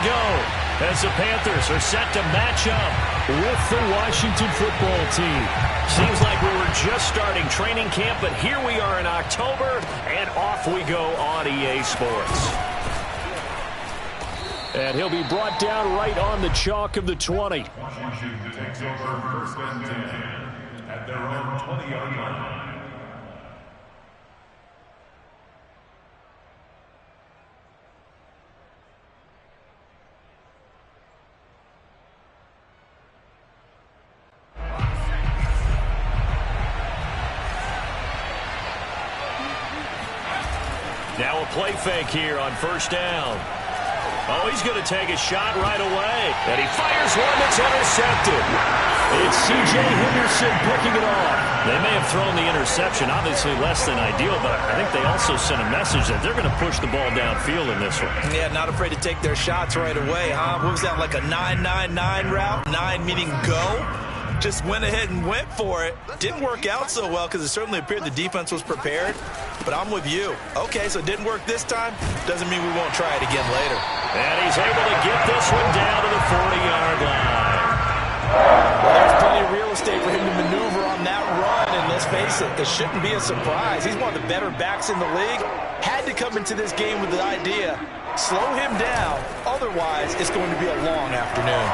go as the Panthers are set to match up with the Washington football team. Seems like we were just starting training camp, but here we are in October, and off we go on EA Sports. And he'll be brought down right on the chalk of the 20. Washington takes over first and 10 at their own 20-yard line. Now a play fake here on first down. Oh, he's going to take a shot right away. And he fires one that's intercepted. It's C.J. Henderson picking it off. They may have thrown the interception, obviously less than ideal, but I think they also sent a message that they're going to push the ball downfield in this one. Yeah, not afraid to take their shots right away, huh? What was that, like a 9-9-9 route? 9 meaning go? Just went ahead and went for it. Didn't work out so well because it certainly appeared the defense was prepared. But I'm with you. Okay, so it didn't work this time. Doesn't mean we won't try it again later. And he's able to get this one down to the 40-yard line. Well, there's plenty of real estate for him to maneuver on that run. And let's face it, it shouldn't be a surprise. He's one of the better backs in the league. Had to come into this game with the idea, slow him down. Otherwise, it's going to be a long afternoon.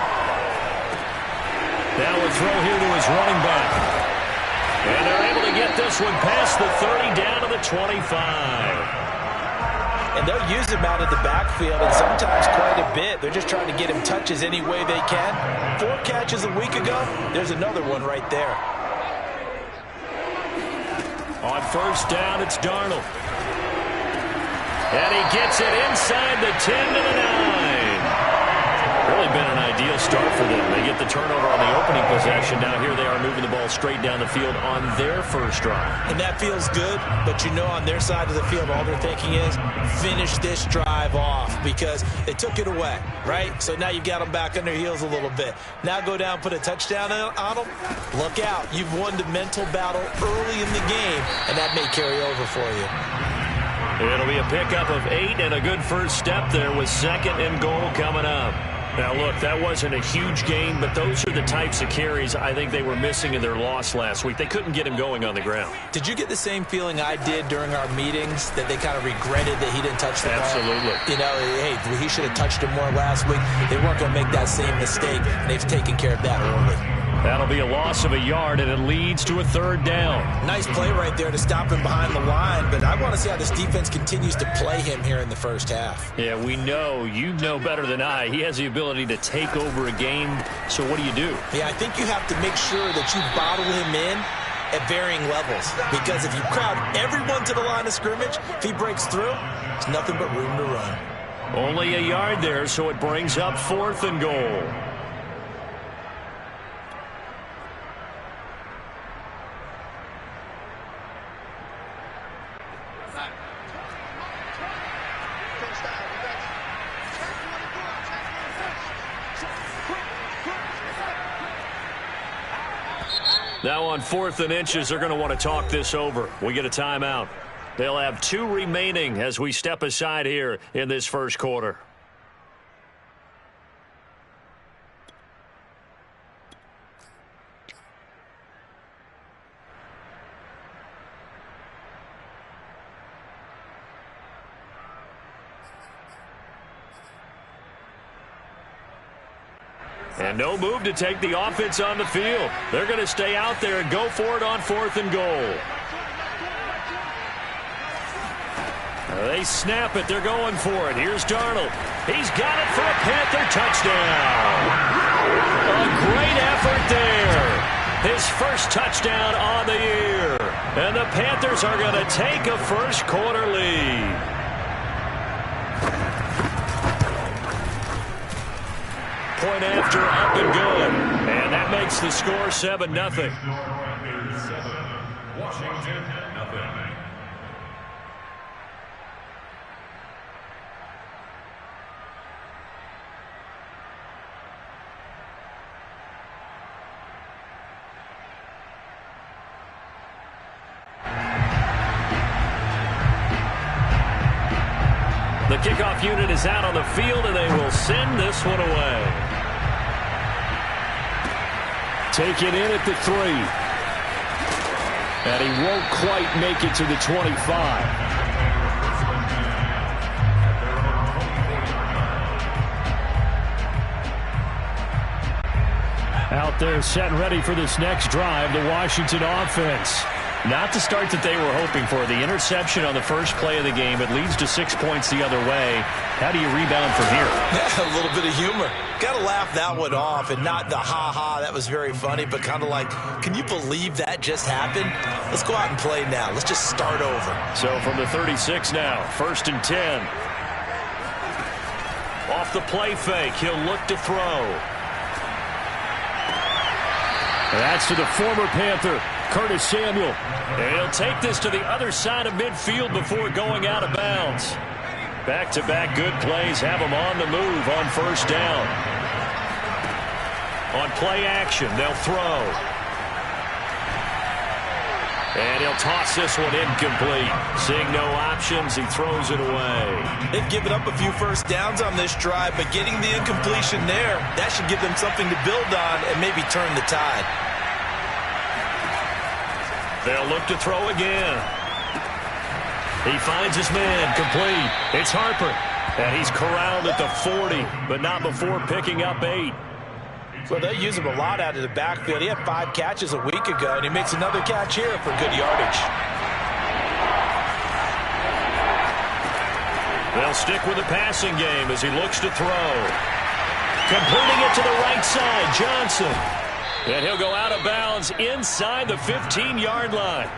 Now a throw here to his running back. And they're able to get this one past the 30 down to the 25. And they'll use him out of the backfield, and sometimes quite a bit. They're just trying to get him touches any way they can. 4 catches a week ago, there's another one right there. On first down, it's Darnold. And he gets it inside the 10 to the 9. Really been an ideal start for them. They get the turnover on the opening possession. Now here they are moving the ball straight down the field on their first drive. And that feels good, but you know on their side of the field, all they're thinking is finish this drive off because they took it away, right? So now you've got them back on their heels a little bit. Now go down, put a touchdown on them. Look out. You've won the mental battle early in the game, and that may carry over for you. It'll be a pickup of 8 and a good first step there with second and goal coming up. Now, look, that wasn't a huge gain, but those are the types of carries I think they were missing in their loss last week. They couldn't get him going on the ground. Did you get the same feeling I did during our meetings, that they kind of regretted that he didn't touch the ball? Absolutely. You know, hey, he should have touched him more last week. They weren't going to make that same mistake, and they've taken care of that early. That'll be a loss of a yard, and it leads to a third down. Nice play right there to stop him behind the line, but I want to see how this defense continues to play him here in the first half. Yeah, we know. You know better than I. He has the ability to take over a game, so what do you do? Yeah, I think you have to make sure that you bottle him in at varying levels, because if you crowd everyone to the line of scrimmage, if he breaks through, it's nothing but room to run. Only a yard there, so it brings up 4th and goal. Now on 4th and inches, they're going to want to talk this over. We get a timeout. They'll have 2 remaining as we step aside here in this first quarter. And no move to take the offense on the field. They're going to stay out there and go for it on 4th and goal. They snap it. They're going for it. Here's Darnold. He's got it for a Panther touchdown. A great effort there. His first touchdown on the year. And the Panthers are going to take a first quarter lead. Point after, up and good. And that makes the score 7-0. Washington, nothing. The The kickoff unit is out on the field, and they will send this one away. Taken in at the 3. And he won't quite make it to the 25. Out there set and ready for this next drive, the Washington offense. Not the start that they were hoping for. The interception on the first play of the game. It leads to 6 points the other way. How do you rebound from here? Yeah, a little bit of humor. Got to laugh that one off, and not the ha-ha, that was very funny, but kind of like, can you believe that just happened? Let's go out and play now. Let's just start over. So from the 36 now, 1st and 10. Off the play fake, he'll look to throw. That's to the former Panther, Curtis Samuel. And he'll take this to the other side of midfield before going out of bounds. Back-to-back good plays have him on the move on 1st down. On play action, they'll throw. And he'll toss this one incomplete. Seeing no options, he throws it away. They've given up a few first downs on this drive, but getting the incompletion there, that should give them something to build on and maybe turn the tide. They'll look to throw again. He finds his man, complete. It's Harper. And he's corralled at the 40, but not before picking up 8. Well, they use him a lot out of the backfield. He had 5 catches a week ago, and he makes another catch here for good yardage. They'll stick with the passing game as he looks to throw. Completing it to the right side, Johnson. And he'll go out of bounds inside the 15-yard line.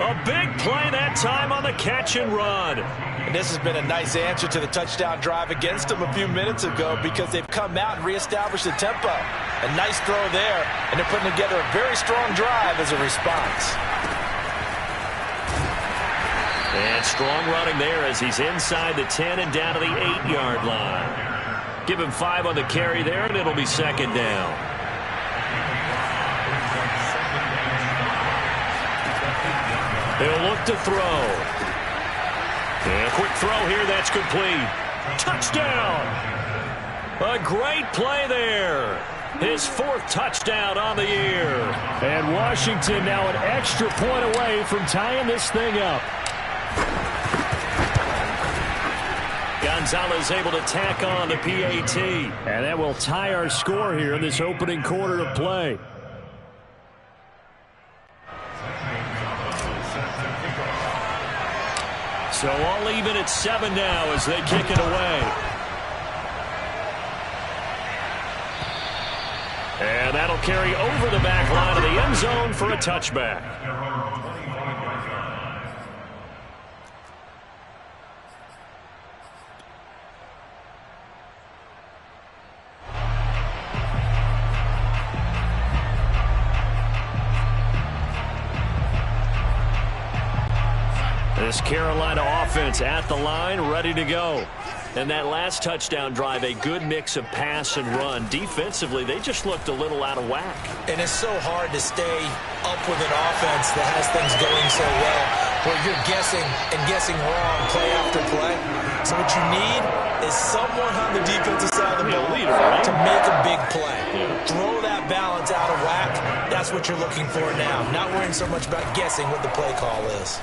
A big play that time on the catch and run. And this has been a nice answer to the touchdown drive against them a few minutes ago because they've come out and reestablished the tempo. A nice throw there, and they're putting together a very strong drive as a response. And strong running there as he's inside the 10 and down to the 8-yard line. Give him 5 on the carry there, and it'll be 2nd down. He'll look to throw. And a quick throw here, that's complete. Touchdown! A great play there. His 4th touchdown on the year. And Washington now an extra point away from tying this thing up. Gonzalez able to tack on the PAT. And that will tie our score here in this opening quarter of play. So all even at 7 now as they kick it away. And that'll carry over the back line of the end zone for a touchback. This Carolina offense at the line, ready to go. And that last touchdown drive, a good mix of pass and run. Defensively, they just looked a little out of whack. And it's so hard to stay up with an offense that has things going so well, where you're guessing and guessing wrong play after play. So what you need is someone on the defensive side of the ball to make a big play. Throw that balance out of whack. That's what you're looking for now. Not worrying so much about guessing what the play call is.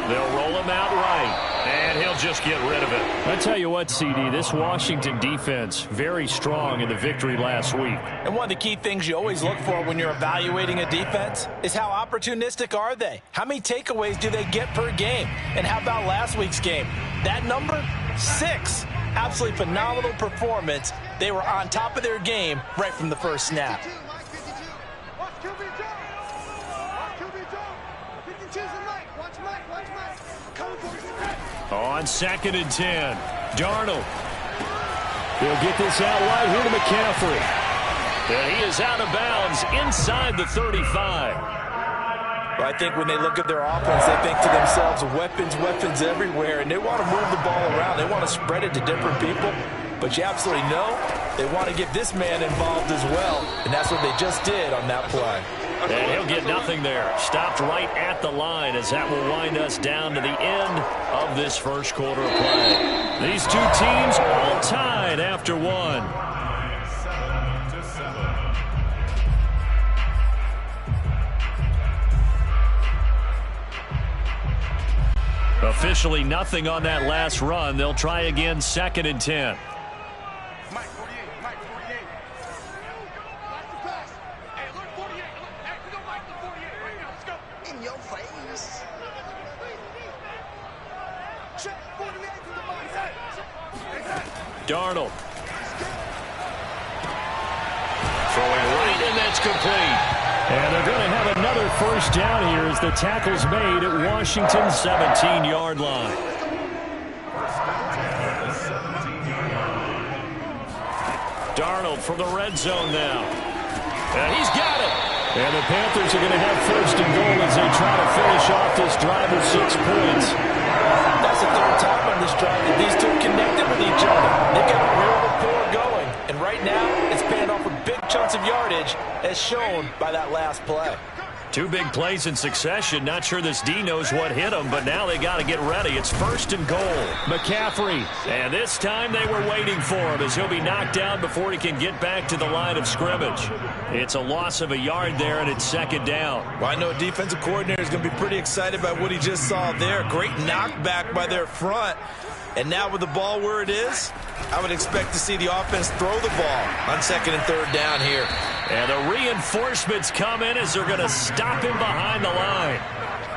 They'll roll him out right, and he'll just get rid of it. I tell you what, CD, this Washington defense, very strong in the victory last week. And one of the key things you always look for when you're evaluating a defense is how opportunistic are they? How many takeaways do they get per game? And how about last week's game? That number, 6. Absolutely phenomenal performance. They were on top of their game right from the first snap. On 2nd and 10, Darnold. He'll get this out wide here to McCaffrey. And he is out of bounds inside the 35. Well, I think when they look at their offense, they think to themselves, weapons everywhere, and they want to move the ball around. They want to spread it to different people. But you absolutely know they want to get this man involved as well, and that's what they just did on that play. And he'll get nothing there. Stopped right at the line as that will wind us down to the end of this first quarter of play. These two teams all tied after one. 7-7. Officially nothing on that last run. They'll try again, 2nd and 10. Darnold. Throwing right, and that's complete. And they're going to have another first down here as the tackle's made at Washington's 17-yard line. Darnold from the red zone now. And he's got it. And the Panthers are going to have first and goal as they try to finish off this drive with 6 points. That's the third time on this drive that these two connected with each other. They've got a real rapport going. And right now, it's paying off with big chunks of yardage, as shown by that last play. 2 big plays in succession. Not sure this D knows what hit him, but now they got to get ready. It's first and goal. McCaffrey. And this time they were waiting for him as he'll be knocked down before he can get back to the line of scrimmage. It's a loss of a yard there, and it's 2nd down. Well, I know a defensive coordinator is going to be pretty excited by what he just saw there. Great knockback by their front. And now with the ball where it is, I would expect to see the offense throw the ball on 2nd and 3rd down here. And the reinforcements come in as they're going to stop him behind the line.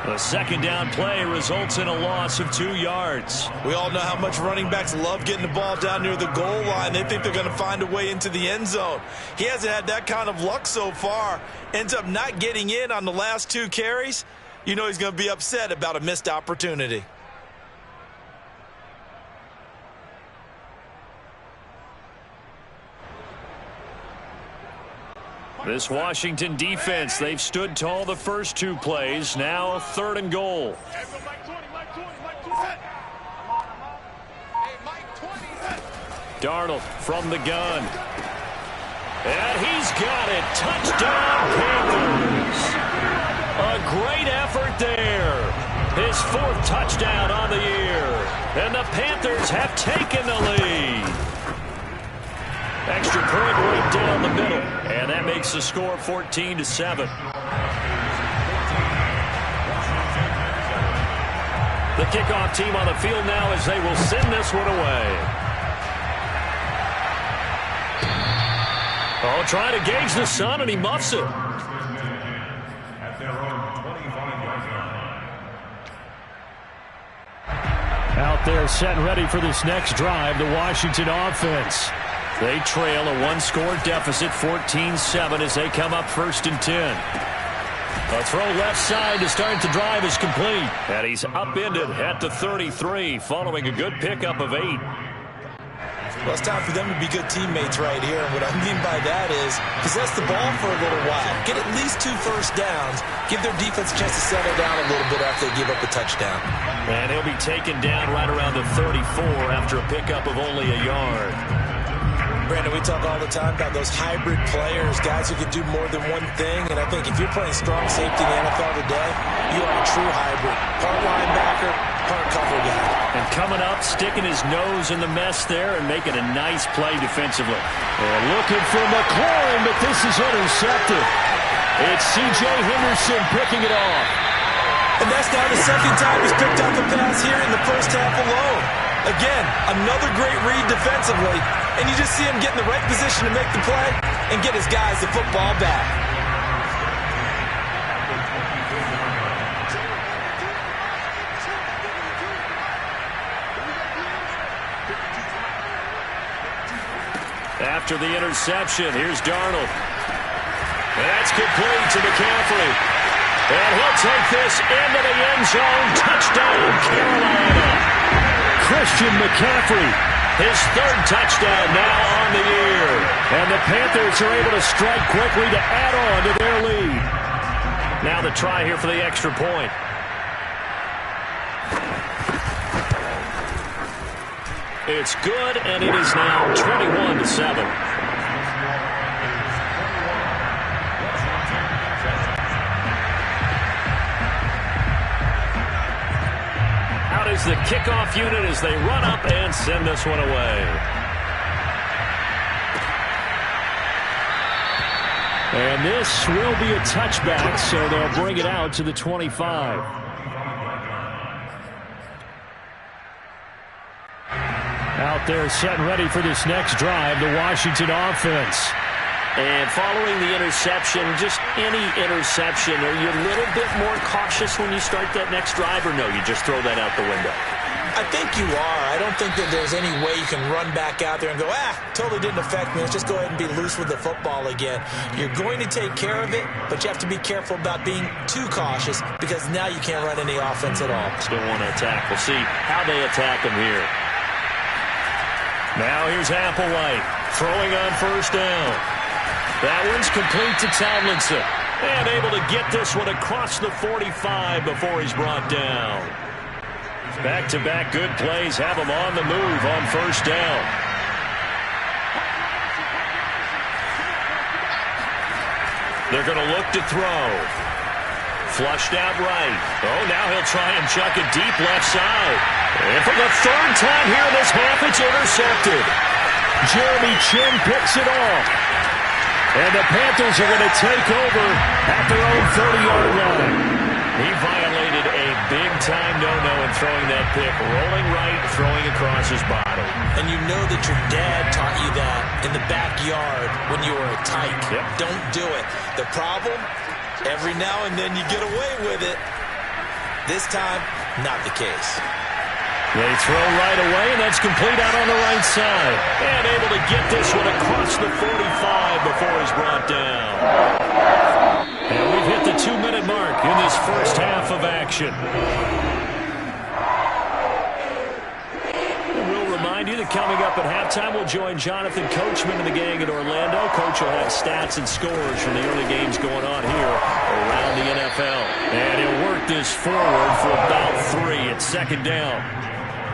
The 2nd down play results in a loss of 2 yards. We all know how much running backs love getting the ball down near the goal line. They think they're going to find a way into the end zone. He hasn't had that kind of luck so far. Ends up not getting in on the last 2 carries. You know he's going to be upset about a missed opportunity. This Washington defense, they've stood tall the first 2 plays. Now 3rd and goal. Darnold from the gun. And he's got it. Touchdown, Panthers. A great effort there. His 4th touchdown on the year. And the Panthers have taken the lead. Extra point right down the middle. And that makes the score 14-7. The kickoff team on the field now as they will send this one away. Oh, trying to gauge the sun, and he muffs it. Out there set and ready for this next drive, the Washington offense. They trail a 1-score deficit, 14-7, as they come up 1st and 10. A throw left side to start the drive is complete. And he's upended at the 33 following a good pickup of 8. Well, it's time for them to be good teammates right here. And what I mean by that is possess the ball for a little while. Get at least 2 first downs. Give their defense a chance to settle down a little bit after they give up a touchdown. And he'll be taken down right around the 34 after a pickup of only a yard. Brandon, we talk all the time about those hybrid players, guys who can do more than one thing. And I think if you're playing strong safety in the NFL today, you are a true hybrid. Part linebacker, part cover guy. And coming up, sticking his nose in the mess there and making a nice play defensively. And looking for McLaurin, but this is intercepted. It's C.J. Henderson picking it off. And that's now the 2nd time he's picked up the pass here in the first half alone. Again, another great read defensively, and you just see him get in the right position to make the play and get his guys the football back. After the interception, here's Darnold. That's complete to McCaffrey. And he'll take this into the end zone. Touchdown, Carolina. Christian McCaffrey, his 3rd touchdown now on the year. And the Panthers are able to strike quickly to add on to their lead. Now the try here for the extra point. It's good, and it is now 21-7. here's the kickoff unit as they run up and send this one away. And this will be a touchback, so they'll bring it out to the 25. Out there set and ready for this next drive, the Washington offense. And following the interception, just any interception, are you a little bit more cautious when you start that next drive, or no, you just throw that out the window? I think you are. I don't think that there's any way you can run back out there and go, totally didn't affect me. Let's just go ahead and be loose with the football again. You're going to take care of it, but you have to be careful about being too cautious because now you can't run any offense at all. Still want to attack. We'll see how they attack him here. Now here's Applewhite throwing on first down. That one's complete to Tomlinson. And able to get this one across the 45 before he's brought down. Back-to-back good plays have him on the move on first down. They're going to look to throw. Flushed out right. Oh, now he'll try and chuck it deep left side. And for the third time here in this half, it's intercepted. Jeremy Chinn picks it off. And the Panthers are going to take over at their own 30-yard line. He violated a big-time no-no in throwing that pick. Rolling right, throwing across his body. And you know that your dad taught you that in the backyard when you were a tyke. Yep. Don't do it. The problem, every now and then you get away with it. This time, not the case. They throw right away, and that's complete out on the right side. And able to get this one across the 45 before he's brought down. And we've hit the 2-minute mark in this first half of action. And we'll remind you that coming up at halftime, we'll join Jonathan Coachman and the gang in Orlando. Coach will have stats and scores from the early games going on here around the NFL. And he'll work this forward for about 3 at second down.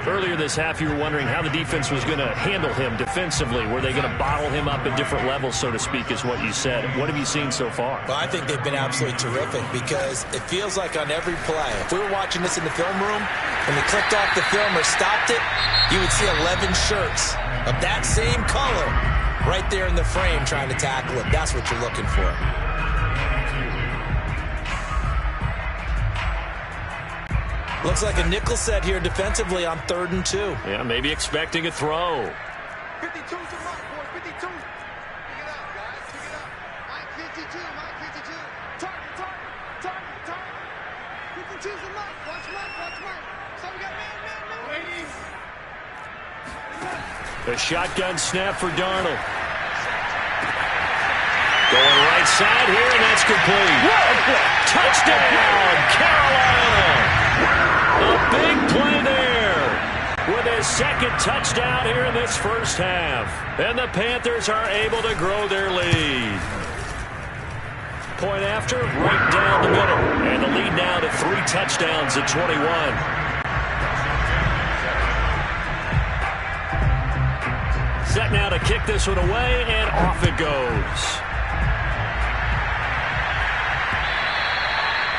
Earlier this half, you were wondering how the defense was going to handle him defensively. Were they going to bottle him up at different levels, so to speak, is what you said. What have you seen so far? Well, I think they've been absolutely terrific because it feels like on every play, if we were watching this in the film room, when they clicked off the film or stopped it, you would see 11 shirts of that same color right there in the frame trying to tackle him. That's what you're looking for. Looks like a nickel set here defensively on 3rd and 2. Yeah, maybe expecting a throw. 52's the mark, boys. 52. Pick it up, guys. Pick it up. Mike 52. Mike 52. Target. 52's the mark. Watch Mike. So we got man. Ladies. A shotgun snap for Darnold. Going right side here, and that's complete. Touchdown, Carolina. A big play there with his second touchdown here in this first half. And the Panthers are able to grow their lead. Point after, right down the middle. And the lead now to 3 touchdowns at 21. Set now to kick this one away, and off it goes.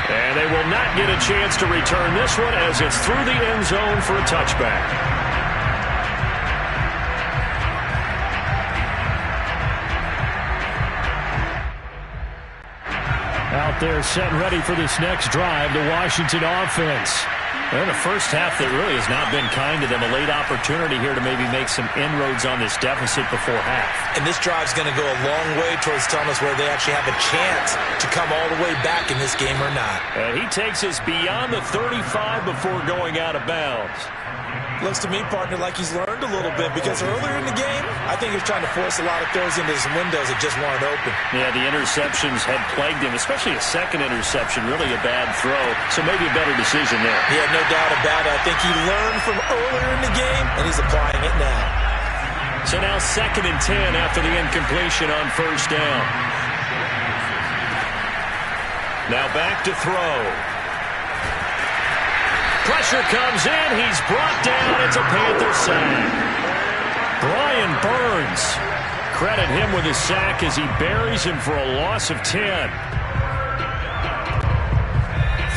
And they will not get a chance to return this one as it's through the end zone for a touchback. Out there set and ready for this next drive, the Washington offense. And the first half that really has not been kind to them. A late opportunity here to maybe make some inroads on this deficit before half. And this drive's going to go a long way towards telling us whether they actually have a chance to come all the way back in this game or not. And he takes us beyond the 35 before going out of bounds. Looks to me, partner, like he's learned a little bit because earlier in the game, I think he was trying to force a lot of throws into some windows that just weren't open. Yeah, the interceptions had plagued him, especially a second interception, really a bad throw. So maybe a better decision there. Yeah, no doubt about it. I think he learned from earlier in the game, and he's applying it now. So now 2nd and 10 after the incompletion on first down. Now back to throw. Pressure comes in. He's brought down. It's a Panther sack. Brian Burns. Credit him with his sack as he buries him for a loss of 10.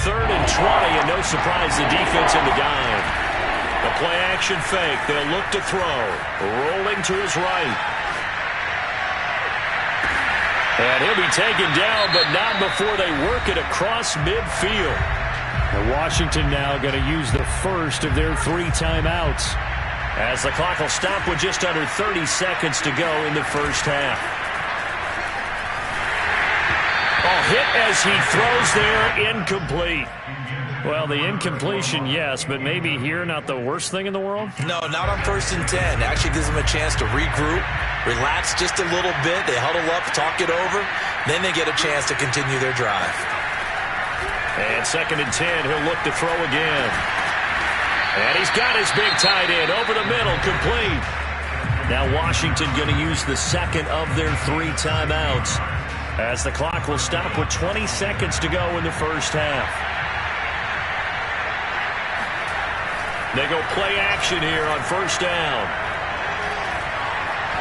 3rd and 20, and no surprise the defense in the dive. The play-action fake. They'll look to throw. Rolling to his right. And he'll be taken down, but not before they work it across midfield. And Washington now going to use the first of their 3 timeouts. As the clock will stop with just under 30 seconds to go in the first half. Hit as he throws there, incomplete. Well, the incompletion, yes, but maybe here not the worst thing in the world? No, not on 1st and 10. Actually gives them a chance to regroup, relax just a little bit. They huddle up, talk it over. Then they get a chance to continue their drive. And 2nd and 10, he'll look to throw again. And he's got his big tight end over the middle, complete. Now Washington going to use the second of their 3 timeouts, as the clock will stop with 20 seconds to go in the first half. They go play action here on 1st down.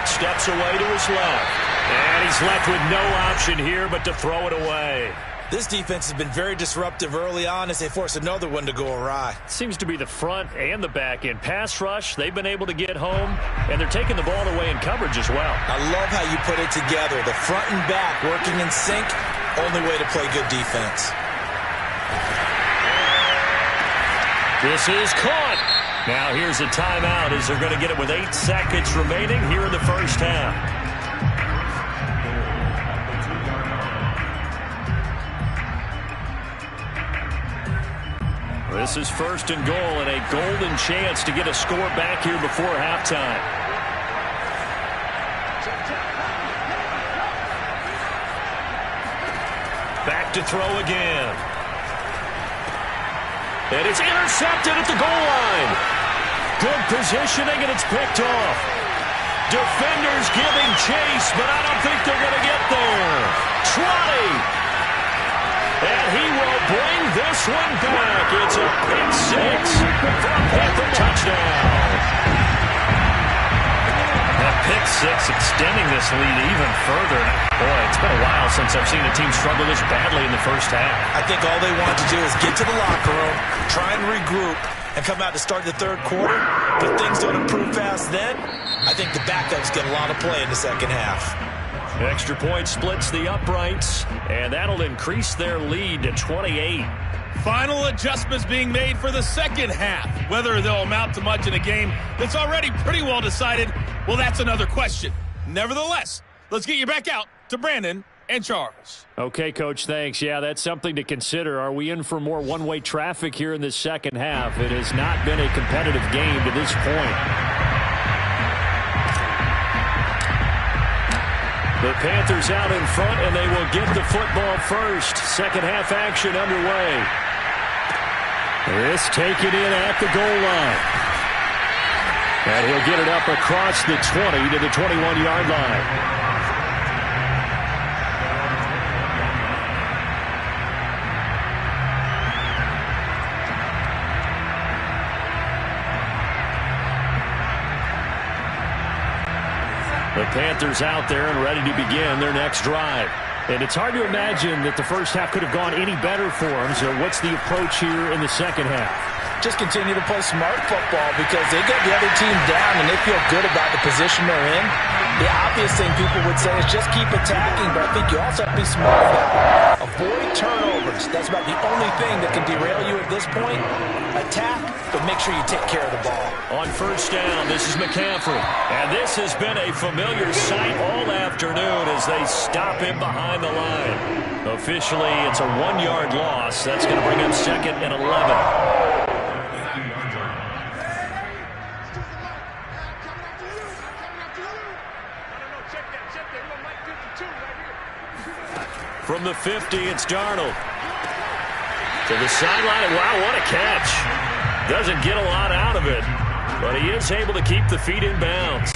Steps away to his left. And he's left with no option here but to throw it away. This defense has been very disruptive early on as they force another one to go awry. Seems to be the front and the back end. Pass rush, they've been able to get home, and they're taking the ball away in coverage as well. I love how you put it together. The front and back working in sync, only way to play good defense. This is caught. Now here's a timeout as they're going to get it with 8 seconds remaining here in the first half. This is 1st and goal and a golden chance to get a score back here before halftime. Back to throw again. And it's intercepted at the goal line. Good positioning, and it's picked off. Defenders giving chase, but I don't think they're going to get there. Trotty. And he will bring this one back. It's a pick 6 for a Panther touchdown. That pick 6 extending this lead even further. Boy, it's been a while since I've seen a team struggle this badly in the first half. I think all they want to do is get to the locker room, try and regroup, and come out to start the 3rd quarter. But things don't improve fast then. I think the backups get a lot of play in the 2nd half. Extra point splits the uprights, and that'll increase their lead to 28. Final adjustments being made for the 2nd half. Whether they'll amount to much in a game that's already pretty well decided, well, that's another question. Nevertheless, let's get you back out to Brandon and Charles. Okay, Coach, thanks. Yeah, that's something to consider. Are we in for more one-way traffic here in the 2nd half? It has not been a competitive game to this point. The Panthers out in front, and they will get the football first. 2nd half action underway. This taken in at the goal line. And he'll get it up across the 20 to the 21-yard line. The Panthers out there and ready to begin their next drive. And it's hard to imagine that the first half could have gone any better for them. So what's the approach here in the 2nd half? Just continue to play smart football because they get the other team down and they feel good about the position they're in. The obvious thing people would say is just keep attacking, but I think you also have to be smart about it. Avoid turnovers. That's about the only thing that can derail you at this point. Attack, but make sure you take care of the ball. On 1st down, this is McCaffrey. And this has been a familiar sight all afternoon as they stop him behind the line. Officially, it's a 1-yard loss. That's going to bring him 2nd and 11. From the 50, it's Darnold. To the sideline. Wow, what a catch. Doesn't get a lot out of it, but he is able to keep the feet in bounds.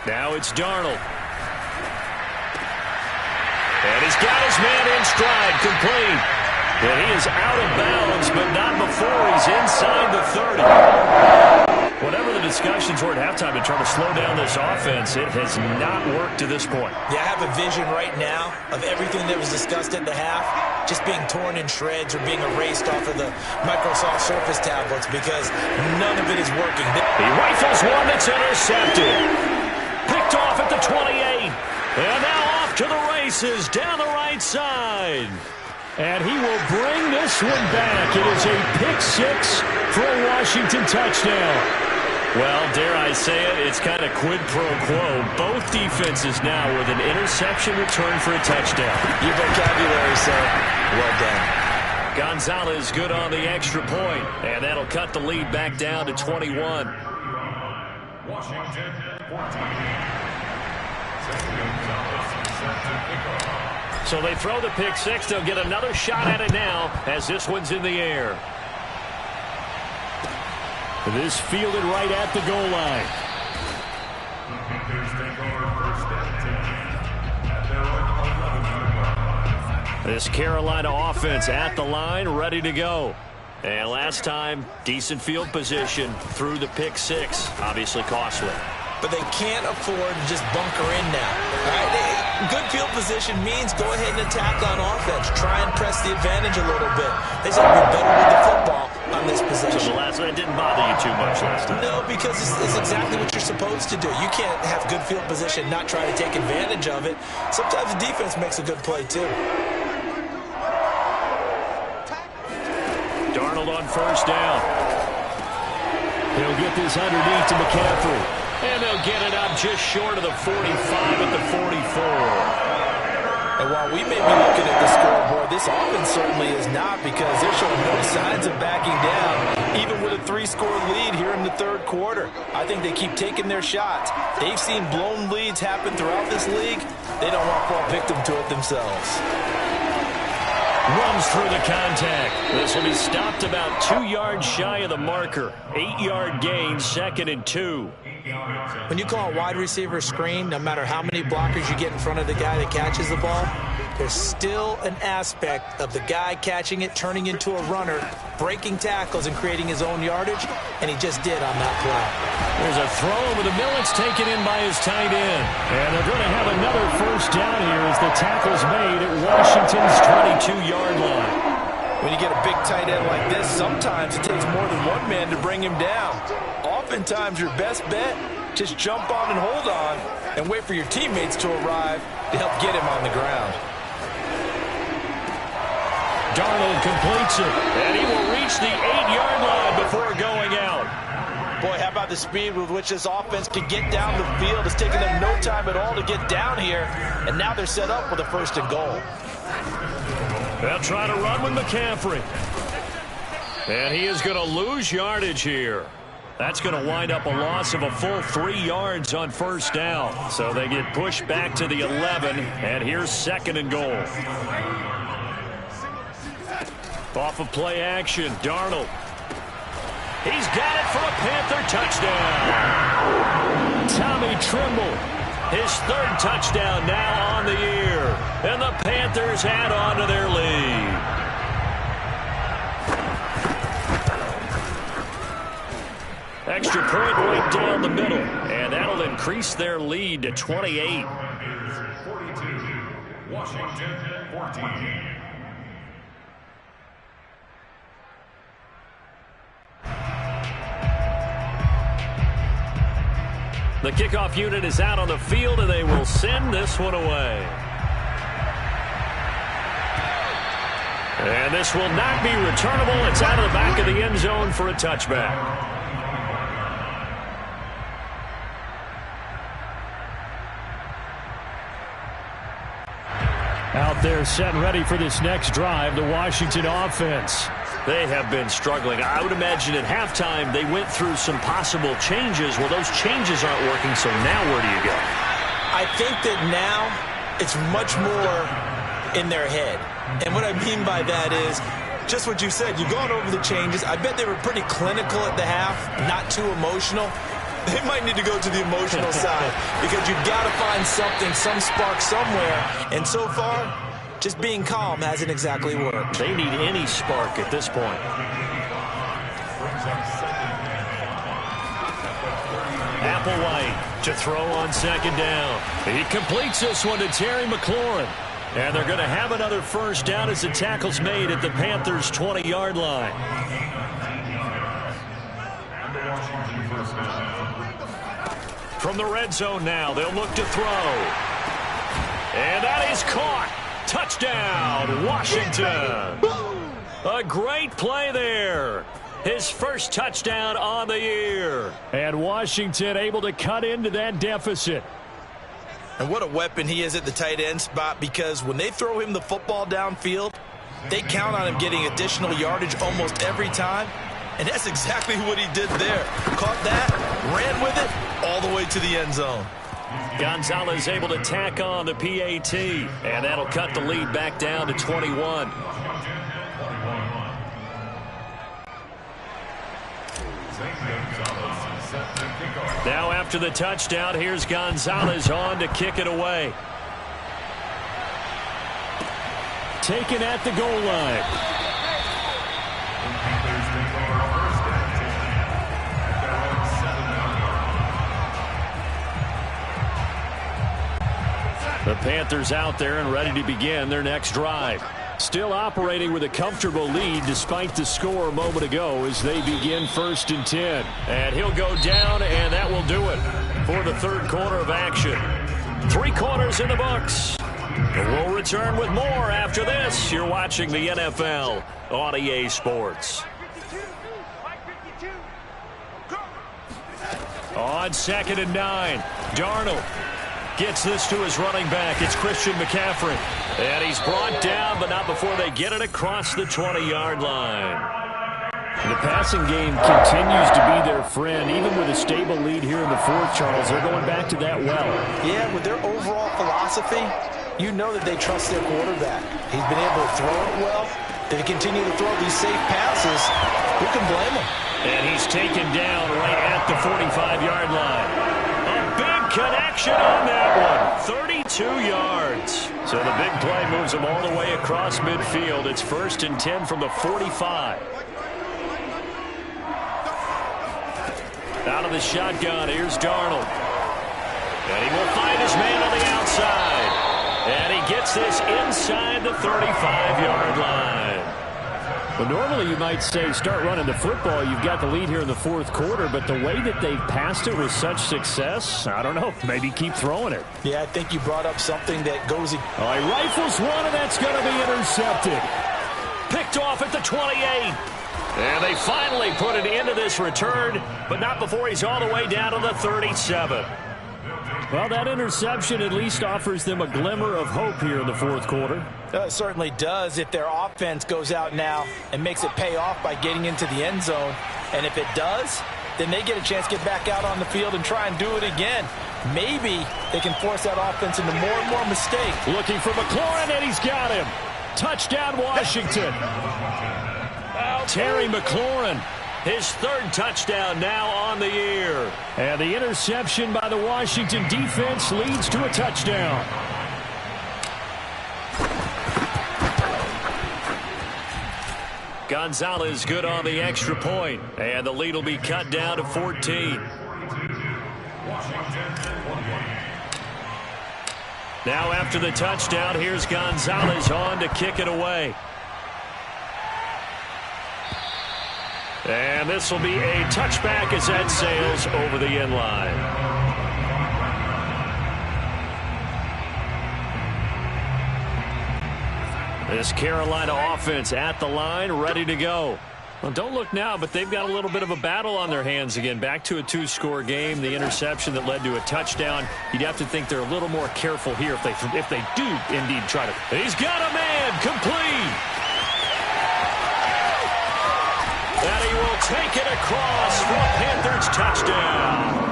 Now it's Darnold. And he's got his man in stride, complete. And he is out of bounds, but not before he's inside the 30. Whatever the discussions were at halftime to try to slow down this offense, it has not worked to this point. Yeah, I have a vision right now of everything that was discussed at the half just being torn in shreds or being erased off of the Microsoft Surface tablets because none of it is working. He rifles one that's intercepted. Picked off at the 28. And now off to the races down the right side. And he will bring this one back. It is a pick six for a Washington touchdown. Well, dare I say it, it's kind of quid pro quo. Both defenses now with an interception return for a touchdown. Your vocabulary, sir. Well done. Gonzalez good on the extra point, and that'll cut the lead back down to 21. Washington 14. Gonzalez set to pick off. So they throw the pick six. They'll get another shot at it now as this one's in the air. This fielded right at the goal line. Panthers take over first and 10 at their own 11-yard line. This Carolina offense at the line, ready to go. And last time, decent field position through the pick six. Obviously costly. But they can't afford to just bunker in now. All right? Good field position means go ahead and attack on offense. Try and press the advantage a little bit. They just have to be better with the football on this possession. So the last one didn't bother you too much last time? No, because it's exactly what you're supposed to do. You can't have good field position, not try to take advantage of it. Sometimes the defense makes a good play, too. Darnold on first down. He'll get this underneath to McCaffrey. And they'll get it up just short of the 45 at the 44. And while we may be looking at the scoreboard, this offense certainly is not because they're showing no signs of backing down, even with a 3-score lead here in the third quarter. I think they keep taking their shots. They've seen blown leads happen throughout this league. They don't want to fall victim to it themselves. Runs through the contact. This will be stopped about 2 yards shy of the marker. 8-yard gain, 2nd and 2. When you call a wide receiver screen, no matter how many blockers you get in front of the guy that catches the ball, there's still an aspect of the guy catching it, turning into a runner, breaking tackles and creating his own yardage, and he just did on that play. There's a throw over the middle. It's taken in by his tight end. And they're going to have another first down here as the tackle's made at Washington's 22-yard line. When you get a big tight end like this, sometimes it takes more than one man to bring him down. Oftentimes, your best bet, just jump on and hold on and wait for your teammates to arrive to help get him on the ground. Darnold completes it, and he will reach the 8-yard line before going out. Boy, how about the speed with which this offense can get down the field? It's taken them no time at all to get down here, and now they're set up with a 1st and goal. They'll try to run with McCaffrey. And he is going to lose yardage here. That's going to wind up a loss of a full 3 yards on first down. So they get pushed back to the 11, and here's 2nd and goal. Off of play action, Darnold. He's got it for a Panther touchdown. Tommy Tremble, his 3rd touchdown now on the year. And the Panthers add on to their lead. Extra point right down the middle. And that'll increase their lead to 28. 42, Washington 14. The kickoff unit is out on the field, and they will send this one away. And this will not be returnable. It's out of the back of the end zone for a touchback. Out there set and ready for this next drive, the Washington offense. They have been struggling. I would imagine at halftime they went through some possible changes. Well, those changes aren't working, so now where do you go? I think that now it's much more in their head. And what I mean by that is just what you said. You've gone over the changes. I bet they were pretty clinical at the half, not too emotional. They might need to go to the emotional side because you've got to find something, some spark somewhere. And so far, just being calm hasn't exactly worked. They need any spark at this point. Applewhite to throw on second down. He completes this one to Terry McLaurin. And they're going to have another first down as the tackle's made at the Panthers' 20-yard line. From the red zone now, they'll look to throw. And that is caught. Touchdown, Washington. A great play there. His first touchdown on the year. And Washington able to cut into that deficit. And what a weapon he is at the tight end spot, because when they throw him the football downfield, they count on him getting additional yardage almost every time. And that's exactly what he did there. Caught that, ran with it, all the way to the end zone. Gonzalez able to tack on the PAT, and that'll cut the lead back down to 21. Now after the touchdown, here's Gonzalez on to kick it away. Taken at the goal line. The Panthers out there and ready to begin their next drive. Still operating with a comfortable lead despite the score a moment ago as they begin 1st and 10. And he'll go down, and that will do it for the third quarter of action. 3 quarters in the books. And we'll return with more after this. You're watching the NFL on EA Sports. On 2nd and 9, Darnold gets this to his running back. It's Christian McCaffrey. And he's brought down, but not before they get it across the 20-yard line. The passing game continues to be their friend. Even with a stable lead here in the fourth, Charles, they're going back to that well. Yeah, with their overall philosophy, you know that they trust their quarterback. He's been able to throw it well. They continue to throw these safe passes. Who can blame him? And he's taken down right at the 45-yard line. A big connection on that one. 32 yards. So the big play moves them all the way across midfield. It's 1st and 10 from the 45. Out of the shotgun, here's Darnold. And he will find his man on the outside. And he gets this inside the 35-yard line. Well, normally you might say start running the football. You've got the lead here in the fourth quarter, but the way that they've passed it with such success, I don't know, maybe keep throwing it. Yeah, I think you brought up something that goes... He rifles one, and that's going to be intercepted. Picked off at the 28. And they finally put an end to this return, but not before he's all the way down to the 37. Well, that interception at least offers them a glimmer of hope here in the fourth quarter. It certainly does if their offense goes out now and makes it pay off by getting into the end zone. And if it does, then they get a chance to get back out on the field and try and do it again. Maybe they can force that offense into more and more mistakes. Looking for McLaurin, and he's got him. Touchdown, Washington. Terry McLaurin, his third touchdown now on the year. And the interception by the Washington defense leads to a touchdown. Gonzalez good on the extra point, and the lead will be cut down to 14. Now after the touchdown, here's Gonzalez on to kick it away. And this will be a touchback as that sails over the end line. This Carolina offense at the line, ready to go. Well, don't look now, but they've got a little bit of a battle on their hands again. Back to a 2-score game. The interception that led to a touchdown. You'd have to think they're a little more careful here if they do indeed try to. He's got a man complete. And he will take it across for a Panthers touchdown.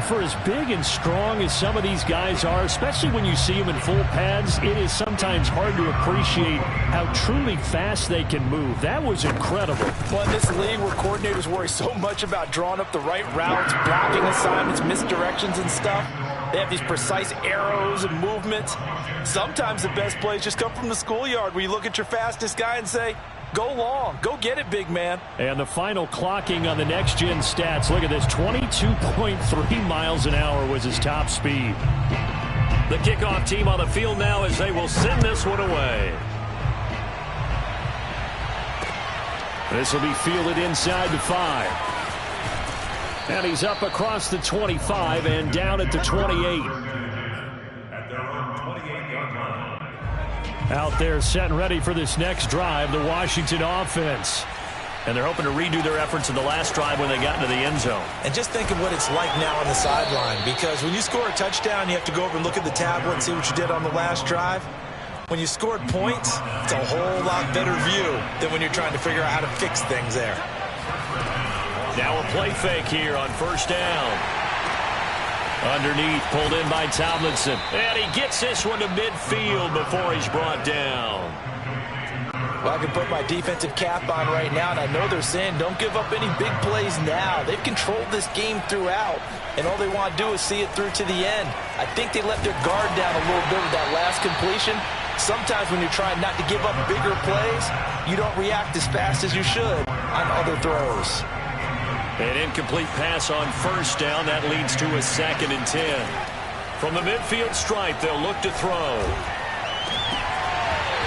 For as big and strong as some of these guys are, especially when you see them in full pads, it is sometimes hard to appreciate how truly fast they can move. That was incredible. Well, in this league where coordinators worry so much about drawing up the right routes, blocking assignments, misdirections and stuff, they have these precise arrows and movements. Sometimes the best plays just come from the schoolyard where you look at your fastest guy and say, Go long. Go get it, big man. And the final clocking on the next-gen stats. Look at this. 22.3 miles an hour was his top speed. The kickoff team on the field now as they will send this one away. This will be fielded inside the 5. And he's up across the 25 and down at the 28. At their own 28-yard line. Out there set and ready for this next drive, the Washington offense. And they're hoping to redo their efforts in the last drive when they got into the end zone. And just think of what it's like now on the sideline, because when you score a touchdown, you have to go over and look at the tablet and see what you did on the last drive. When you scored points, it's a whole lot better view than when you're trying to figure out how to fix things there. Now a play fake here on first down. Underneath, pulled in by Tomlinson. And he gets this one to midfield before he's brought down. Well, I can put my defensive cap on right now, and I know they're saying don't give up any big plays now. They've controlled this game throughout, and all they want to do is see it through to the end. I think they let their guard down a little bit with that last completion. Sometimes when you're trying not to give up bigger plays, you don't react as fast as you should on other throws. An incomplete pass on first down. That leads to a 2nd and 10. From the midfield stripe, they'll look to throw.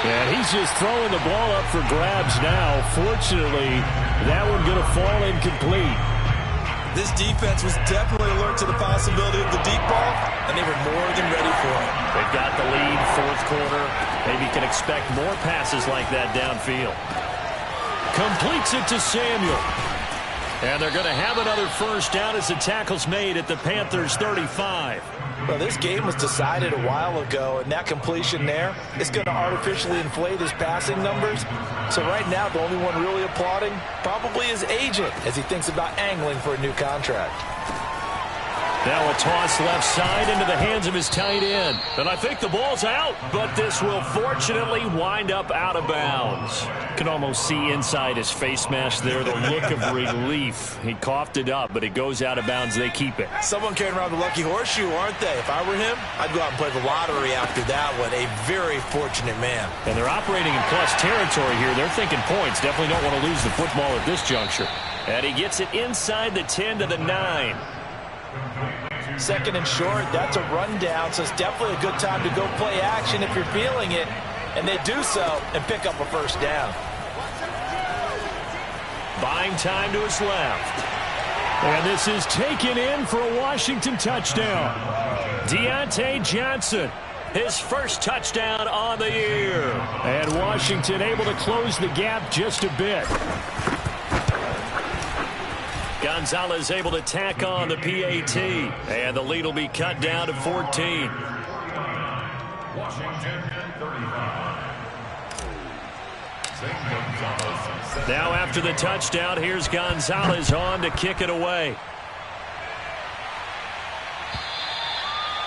And he's just throwing the ball up for grabs now. Fortunately, that one going to fall incomplete. This defense was definitely alert to the possibility of the deep ball, and they were more than ready for it. They've got the lead, fourth quarter. Maybe can expect more passes like that downfield. Completes it to Samuel. And they're going to have another first down as the tackle's made at the Panthers' 35. Well, this game was decided a while ago, and that completion there is going to artificially inflate his passing numbers. So right now, the only one really applauding probably his agent as he thinks about angling for a new contract. Now a toss left side into the hands of his tight end. And I think the ball's out, but this will fortunately wind up out of bounds. Can almost see inside his face mask there, the look of relief. He coughed it up, but it goes out of bounds. They keep it. Someone carrying around the lucky horseshoe, aren't they? If I were him, I'd go out and play the lottery after that one. A very fortunate man. And they're operating in plus territory here. They're thinking points. Definitely don't want to lose the football at this juncture. And he gets it inside the 10 to the 9. 2nd and short, that's a rundown, so it's definitely a good time to go play action if you're feeling it. And they do so and pick up a first down. Buying time to his left. And this is taken in for a Washington touchdown. Deontay Johnson, his first touchdown on the year. And Washington able to close the gap just a bit. Gonzalez able to tack on the PAT. And the lead will be cut down to 14. Washington 35. Now after the touchdown, here's Gonzalez on to kick it away.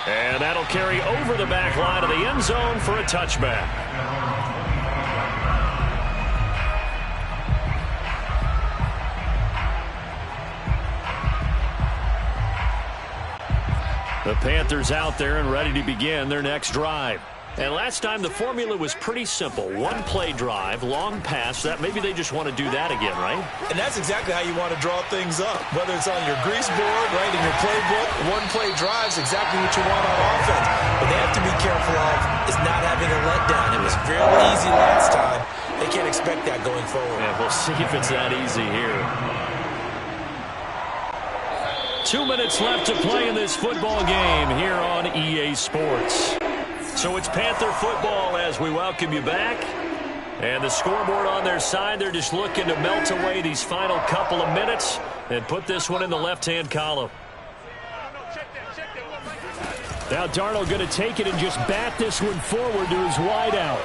And that'll carry over the back line of the end zone for a touchback. The Panthers out there and ready to begin their next drive. And last time the formula was pretty simple. One play drive, long pass. That maybe they just want to do that again, right? And that's exactly how you want to draw things up. Whether it's on your grease board, right, in your playbook, one play drive is exactly what you want on offense. But they have to be careful of is not having a letdown. It was fairly easy last time. They can't expect that going forward. Yeah, we'll see if it's that easy here. 2 minutes left to play in this football game here on EA Sports. So it's Panther football as we welcome you back. And the scoreboard on their side, they're just looking to melt away these final couple of minutes and put this one in the left-hand column. Now Darnold going to take it and just bat this one forward to his wideout.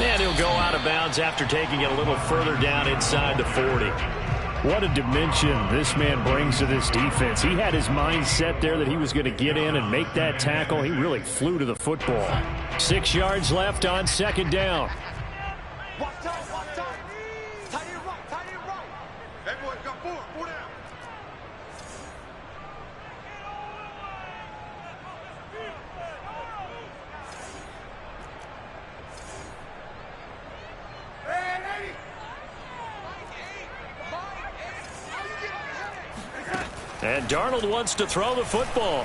And he'll go out of bounds after taking it a little further down inside the 40. What a dimension this man brings to this defense. He had his mind set there that he was going to get in and make that tackle. He really flew to the football. 6 yards left on second down. Watch out, watch out. Tight end right, tight end right. Everyone come forward, pull down. Hey, And Darnold wants to throw the football.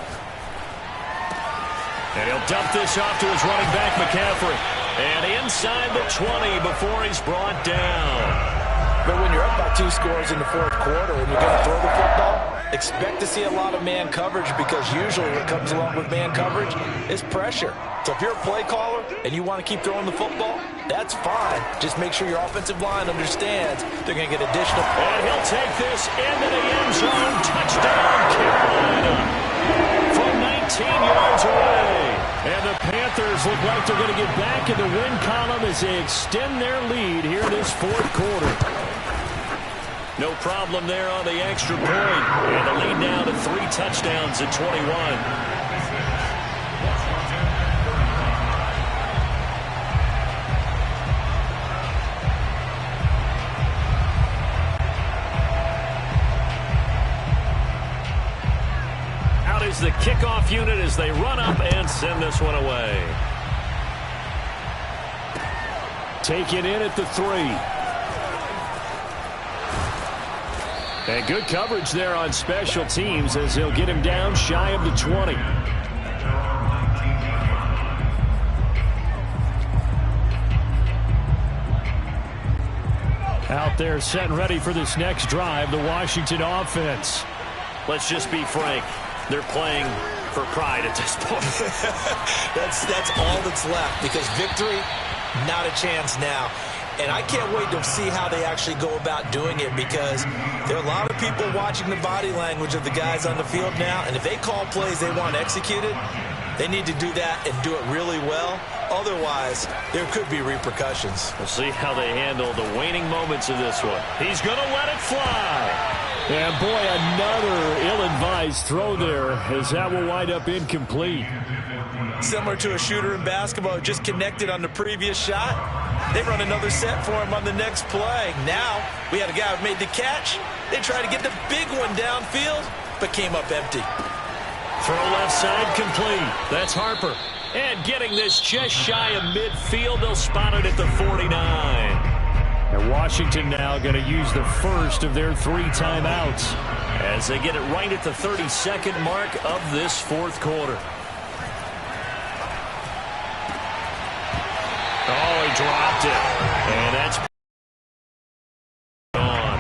And he'll dump this off to his running back, McCaffrey. And inside the 20 before he's brought down. But when you're up by 2 scores in the fourth quarter and you're going to throw the football, expect to see a lot of man coverage, because usually what comes along with man coverage is pressure. So if you're a play caller and you want to keep throwing the football, that's fine. Just make sure your offensive line understands they're going to get additional. And he'll take this into the end zone. Touchdown, Carolina. From 19 yards away. And the Panthers look like they're going to get back in the win column as they extend their lead here in this fourth quarter. No problem there on the extra point. And the lead now to 3 touchdowns at 21. Is the kickoff unit as they run up and send this one away. Taken in at the 3. And good coverage there on special teams as he'll get him down shy of the 20. Out there set and ready for this next drive, the Washington offense. Let's just be frank. They're playing for pride at this point. That's all that's left, because victory, not a chance now. And I can't wait to see how they actually go about doing it, because there are a lot of people watching the body language of the guys on the field now, and if they call plays they want executed, they need to do that and do it really well. Otherwise, there could be repercussions. We'll see how they handle the waning moments of this one. He's going to let it fly. And boy, another ill-advised throw there, as that will wind up incomplete. Similar to a shooter in basketball who just connected on the previous shot. They run another set for him on the next play. Now, we had a guy who made the catch. They tried to get the big one downfield, but came up empty. Throw left side complete. That's Harper. And getting this just shy of midfield, they'll spot it at the 49. And Washington now going to use the first of their 3 timeouts as they get it right at the 32nd mark of this fourth quarter. Oh, he dropped it. And that's gone.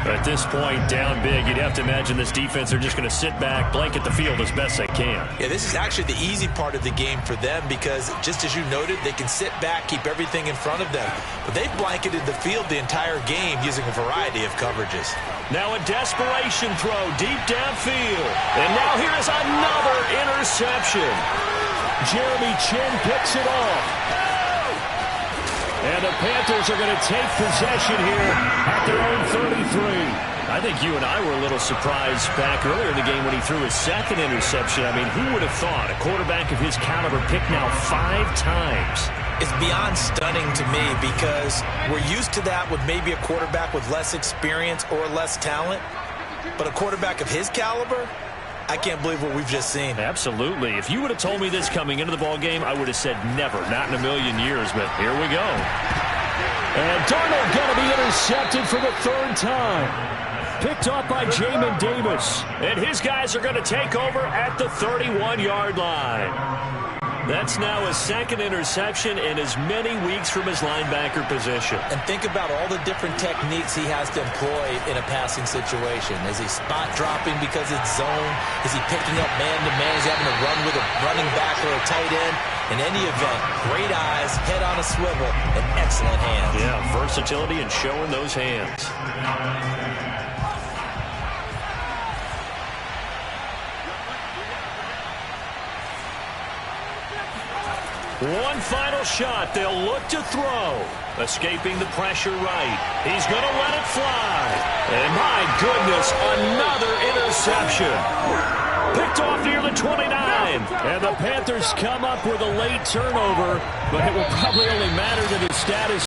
At this point, down big, you'd have to imagine this defense are just going to sit back, blanket the field as best they can. Yeah, this is actually the easy part of the game for them, because just as you noted, they can sit back, keep everything in front of them. But they've blanketed the field the entire game using a variety of coverages. Now a desperation throw deep downfield. And now here is another interception. Jeremy Chinn picks it off. And the Panthers are going to take possession here at their own 33. I think you and I were a little surprised back earlier in the game when he threw his second interception. I mean, who would have thought a quarterback of his caliber picked now 5 times? It's beyond stunning to me, because we're used to that with maybe a quarterback with less experience or less talent. But a quarterback of his caliber, I can't believe what we've just seen. Absolutely. If you would have told me this coming into the ball game, I would have said never, not in a million years, but here we go. And Darnold going to be intercepted for the 3rd time. Picked off by Jamin Davis. And his guys are going to take over at the 31-yard line. That's now his 2nd interception in as many weeks from his linebacker position. And think about all the different techniques he has to employ in a passing situation. Is he spot dropping because it's zone? Is he picking up man-to-man? Is he having to run with a running back or a tight end? In any event, great eyes, head on a swivel, and excellent hands. Yeah, versatility and showing those hands. One final shot. They'll look to throw. Escaping the pressure right. He's going to let it fly. And my goodness, another interception. Picked off near the 29. And the Panthers come up with a late turnover, but it will probably only matter to the status